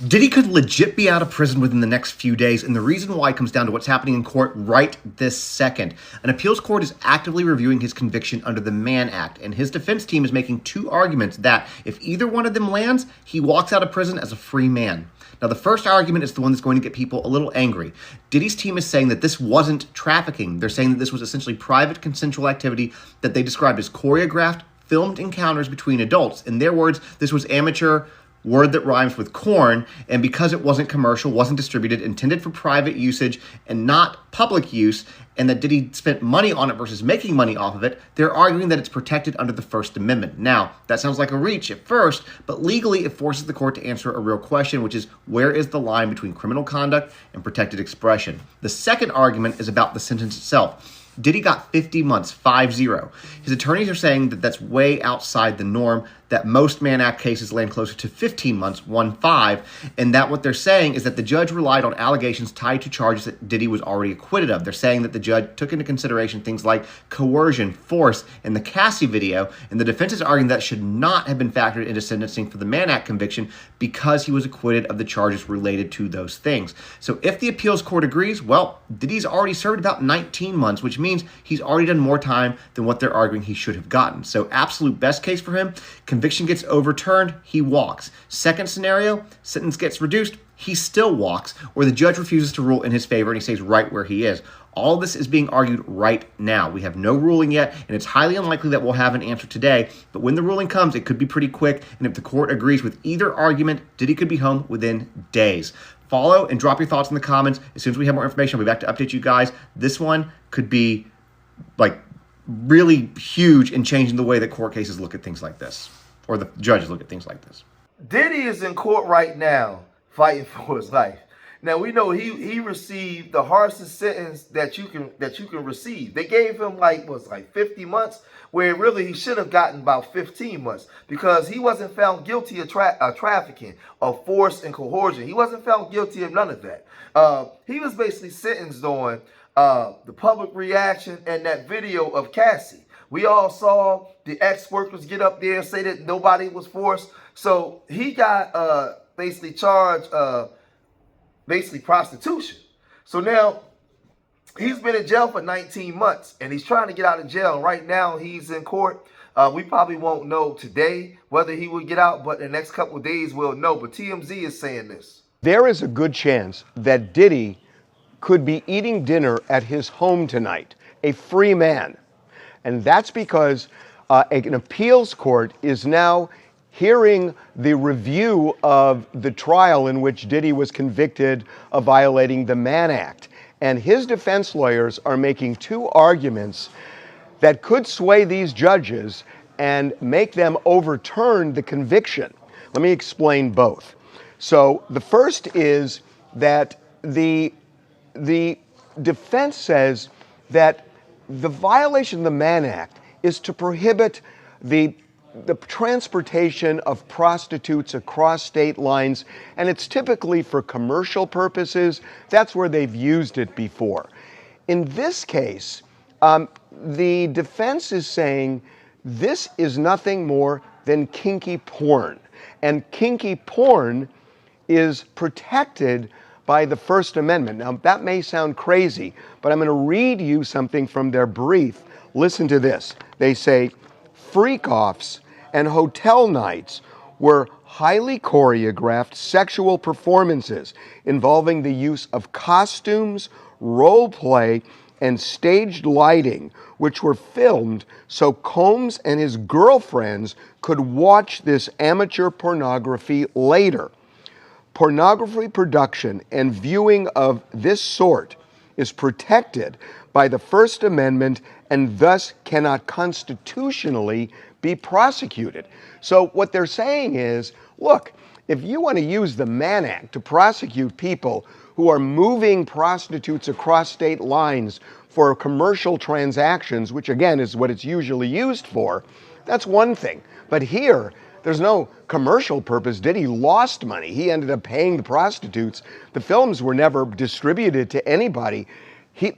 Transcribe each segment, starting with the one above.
Diddy could legit be out of prison within the next few days, and the reason why comes down to what's happening in court right this second. An appeals court is actively reviewing his conviction under the Mann Act, and his defense team is making two arguments that, if either one of them lands, he walks out of prison as a free man. Now, the first argument is the one that's going to get people a little angry. Diddy's team is saying that this wasn't trafficking. They're saying that this was essentially private consensual activity that they described as choreographed, filmed encounters between adults. In their words, this was amateur, word that rhymes with corn, and because it wasn't commercial, wasn't distributed, intended for private usage and not public use, and that Diddy spent money on it versus making money off of it, they're arguing that it's protected under the First Amendment. Now, that sounds like a reach at first, but legally it forces the court to answer a real question, which is, where is the line between criminal conduct and protected expression? The second argument is about the sentence itself. Diddy got 50 months, 5-0. His attorneys are saying that that's way outside the norm, that most Mann Act cases land closer to 15 months, 1-5, and that what they're saying is that the judge relied on allegations tied to charges that Diddy was already acquitted of. They're saying that the judge took into consideration things like coercion, force, and the Cassie video, and the defense is arguing that should not have been factored into sentencing for the Mann Act conviction because he was acquitted of the charges related to those things. So if the appeals court agrees, well, Diddy's already served about 19 months, which means he's already done more time than what they're arguing he should have gotten. So absolute best case for him, conviction gets overturned, he walks. Second scenario, sentence gets reduced, he still walks, or the judge refuses to rule in his favor and he stays right where he is. All of this is being argued right now. We have no ruling yet, and it's highly unlikely that we'll have an answer today. But when the ruling comes, it could be pretty quick, and if the court agrees with either argument, Diddy could be home within days. Follow and drop your thoughts in the comments. As soon as we have more information, I'll be back to update you guys. This one could be really huge in changing the way that court cases look at things like this, or the judges look at things like this. Diddy is in court right now fighting for his life. Now we know he received the harshest sentence that you can receive. They gave him like 50 months, where really he should have gotten about 15 months because he wasn't found guilty of trafficking, of force and coercion. He wasn't found guilty of none of that. He was basically sentenced on the public reaction and that video of Cassie. We all saw the ex-workers get up there and say that nobody was forced. So he got basically charged basically prostitution. So now he's been in jail for 19 months and he's trying to get out of jail. And right now he's in court. We probably won't know today whether he will get out, but in the next couple of days we'll know. But TMZ is saying this. There is a good chance that Diddy could be eating dinner at his home tonight, a free man. And that's because an appeals court is now hearing the review of the trial in which Diddy was convicted of violating the Mann Act. And his defense lawyers are making two arguments that could sway these judges and make them overturn the conviction. Let me explain both. So the first is that the defense says that the violation of the Mann Act is to prohibit the transportation of prostitutes across state lines, and it's typically for commercial purposes. That's where they've used it before. In this case, the defense is saying this is nothing more than kinky porn, and kinky porn is protected by the First Amendment. Now, that may sound crazy, but I'm going to read you something from their brief. Listen to this. They say, freak-offs and hotel nights were highly choreographed sexual performances involving the use of costumes, role play, and staged lighting, which were filmed so Combs and his girlfriends could watch this amateur pornography later. Pornography production and viewing of this sort is protected by the First Amendment and thus cannot constitutionally be prosecuted. So what they're saying is, look, if you want to use the Mann Act to prosecute people who are moving prostitutes across state lines for commercial transactions, which again is what it's usually used for, that's one thing. But here, there's no commercial purpose. Diddy lost money. He ended up paying the prostitutes. The films were never distributed to anybody.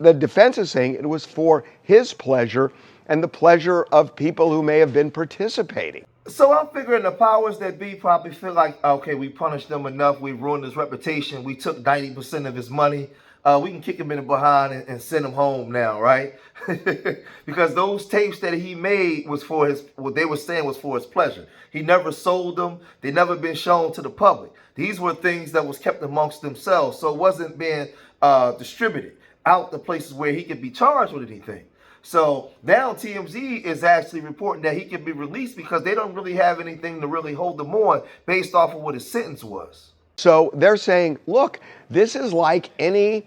The defense is saying it was for his pleasure and the pleasure of people who may have been participating. So I'm figuring the powers that be probably feel like, okay, we punished them enough, we ruined his reputation, we took 90% of his money, we can kick him in the behind and send him home now, right? Because those tapes that he made was for his, what they were saying was for his pleasure. He never sold them, they never been shown to the public. These were things that was kept amongst themselves, so it wasn't being distributed out the places where he could be charged with anything. So now TMZ is actually reporting that he can be released because they don't really have anything to really hold him on based off of what his sentence was. So they're saying, look, this is like any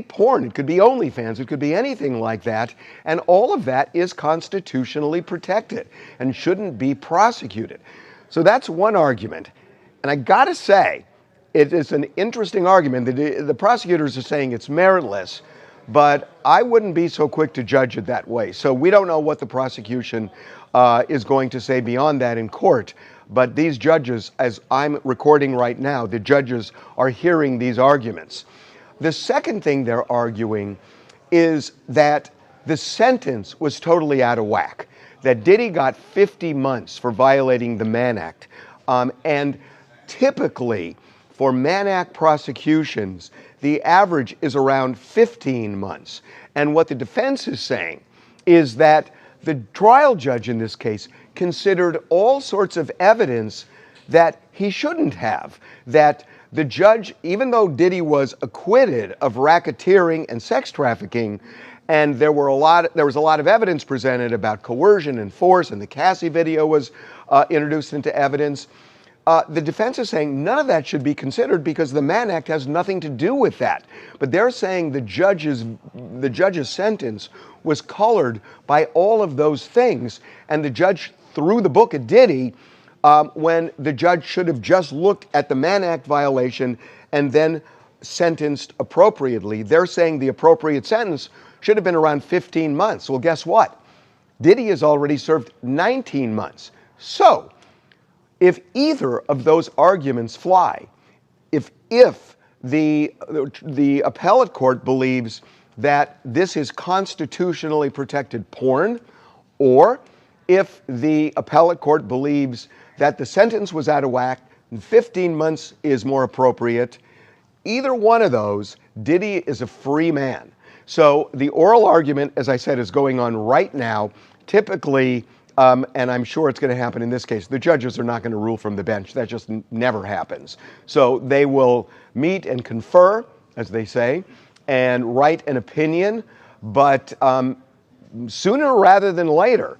porn. It could be OnlyFans. It could be anything like that. And all of that is constitutionally protected and shouldn't be prosecuted. So that's one argument. And I got to say, it is an interesting argument. The prosecutors are saying it's meritless, but I wouldn't be so quick to judge it that way. So we don't know what the prosecution is going to say beyond that in court. But these judges, as I'm recording right now, the judges are hearing these arguments. The second thing they're arguing is that the sentence was totally out of whack, that Diddy got 50 months for violating the Mann Act. And typically, for Mann Act prosecutions, the average is around 15 months. And what the defense is saying is that the trial judge in this case considered all sorts of evidence that he shouldn't have. That the judge, even though Diddy was acquitted of racketeering and sex trafficking, and there was a lot of evidence presented about coercion and force, and the Cassie video was introduced into evidence. The defense is saying none of that should be considered because the Mann Act has nothing to do with that. But they're saying the judge's sentence was colored by all of those things, and the judge threw the book at Diddy when the judge should have just looked at the Mann Act violation and then sentenced appropriately. They're saying the appropriate sentence should have been around 15 months. Well, guess what? Diddy has already served 19 months. So, if either of those arguments fly, if the appellate court believes that this is constitutionally protected porn, or if the appellate court believes that the sentence was out of whack and 15 months is more appropriate, either one of those, Diddy is a free man. So the oral argument, as I said, is going on right now. Typically, and I'm sure it's going to happen in this case, the judges are not going to rule from the bench. That just never happens. So they will meet and confer, as they say, and write an opinion. But sooner rather than later,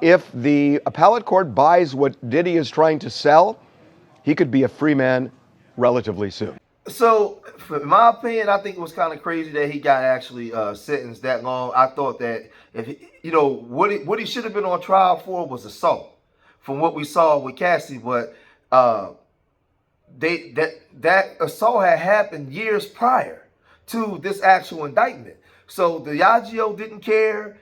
if the appellate court buys what Diddy is trying to sell, he could be a free man relatively soon. So, in my opinion, I think it was kind of crazy that he got actually sentenced that long. I thought that if what he should have been on trial for was assault, from what we saw with Cassie. But that assault had happened years prior to this actual indictment. So the IGO didn't care.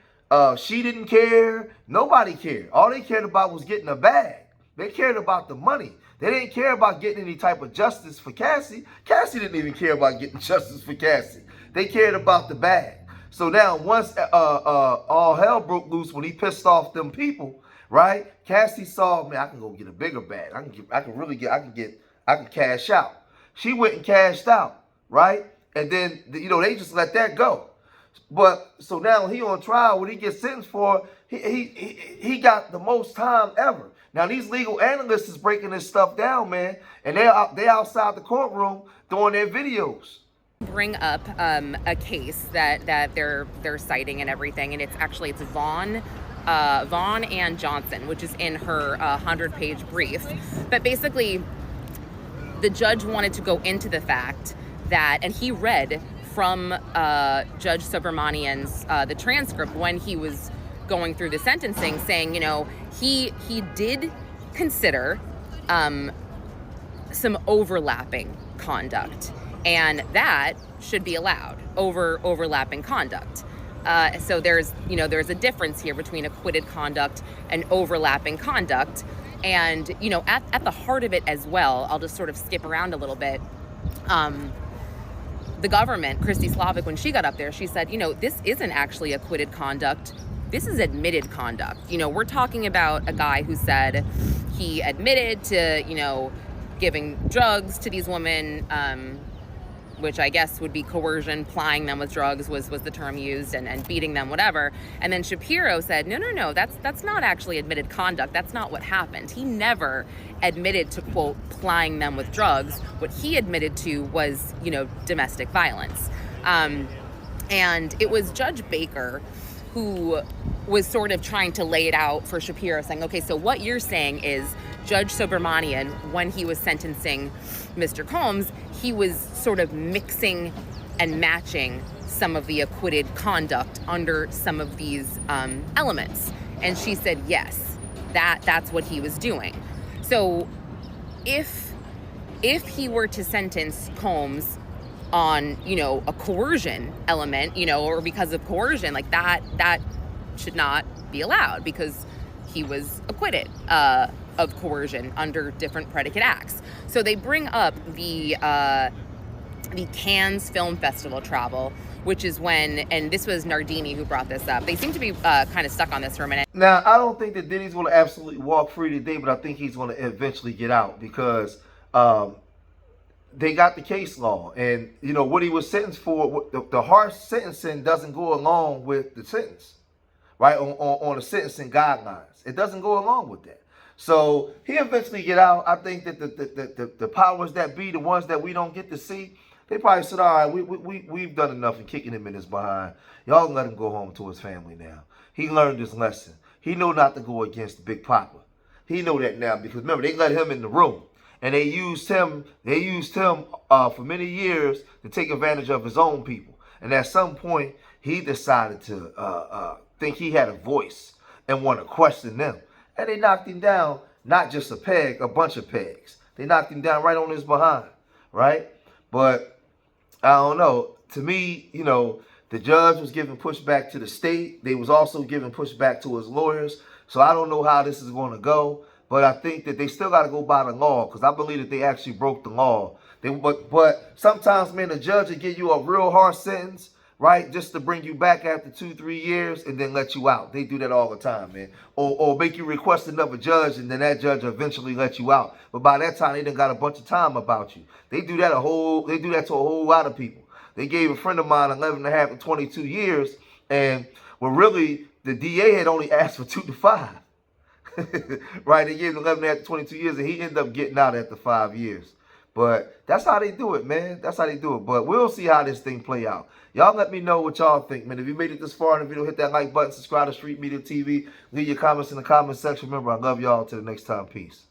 She didn't care. Nobody cared. All they cared about was getting a bag. They cared about the money. They didn't care about getting any type of justice for Cassie. Cassie didn't even care about getting justice for Cassie. They cared about the bag. So now once all hell broke loose when he pissed off them people, right? Cassie saw, man, I can go get a bigger bag. I can cash out. She went and cashed out, right? And then they just let that go. But so now he on trial. What he gets sentenced for, he got the most time ever. Now these legal analysts is breaking this stuff down, man, and they outside the courtroom doing their videos. Bring up a case that they're citing and everything, and it's Vaughn and Johnson, which is in her 100-page brief. But basically, the judge wanted to go into the fact that, and he read from Judge Subramanian's the transcript when he was going through the sentencing, saying, he did consider some overlapping conduct, and that should be allowed overlapping conduct. So there's a difference here between acquitted conduct and overlapping conduct, and at the heart of it as well. I'll just sort of skip around a little bit. The government, Christy Slavic, when she got up there, she said, this isn't actually acquitted conduct this is admitted conduct. You know, we're talking about a guy who said he admitted to, you know, giving drugs to these women, which I guess would be coercion, plying them with drugs was the term used, and beating them, whatever. And then Shapiro said, no, that's not actually admitted conduct. That's not what happened. He never admitted to, quote, plying them with drugs. What he admitted to was, you know, domestic violence. And it was Judge Baker who was sort of trying to lay it out for Shapiro, saying, okay, so what you're saying is Judge Subramanian, when he was sentencing Mr. Combs, he was sort of mixing and matching some of the acquitted conduct under some of these elements. And she said, yes, that's what he was doing. So if he were to sentence Combs on, you know, a coercion element, you know, or because of coercion, like that should not be allowed, because he was acquitted of coercion under different predicate acts. So they bring up the Cannes Film Festival travel, which is when, and this was Nardini who brought this up. They seem to be kind of stuck on this for a minute. Now, I don't think that Diddy's going to absolutely walk free today, but I think he's going to eventually get out, because they got the case law, and you know what he was sentenced for. The harsh sentencing doesn't go along with the sentence, right? On the sentencing guidelines, it doesn't go along with that. So he eventually get out. I think that the powers that be, the ones that we don't get to see, they probably said, all right, we've done enough in kicking him in his behind. Y'all let him go home to his family now. He learned his lesson. He know not to go against Big Papa. He know that now, because remember, they let him in the room. And they used him for many years to take advantage of his own people. And at some point, he decided to think he had a voice and want to question them. And they knocked him down, not just a peg, a bunch of pegs. They knocked him down right on his behind, right? But I don't know. To me, you know, the judge was giving pushback to the state. They was also giving pushback to his lawyers. So I don't know how this is going to go. But I think that they still got to go by the law, because I believe that they actually broke the law. But sometimes, man, the judge will give you a real harsh sentence, right, just to bring you back after 2-3 years and then let you out. They do that all the time, man. Or make you request another judge, and then that judge will eventually let you out. But by that time, they done got a bunch of time about you. They do that to a whole lot of people. They gave a friend of mine 11.5 to 22 years, and well, really, the DA had only asked for 2 to 5. Right, they gave him 11.5 to 22 years, and he ended up getting out after 5 years. But that's how they do it, man. That's how they do it. But we'll see how this thing play out. Y'all let me know what y'all think, man. If you made it this far in the video, hit that like button, subscribe to Street Media TV, leave your comments in the comment section. Remember, I love y'all. Till the next time, peace.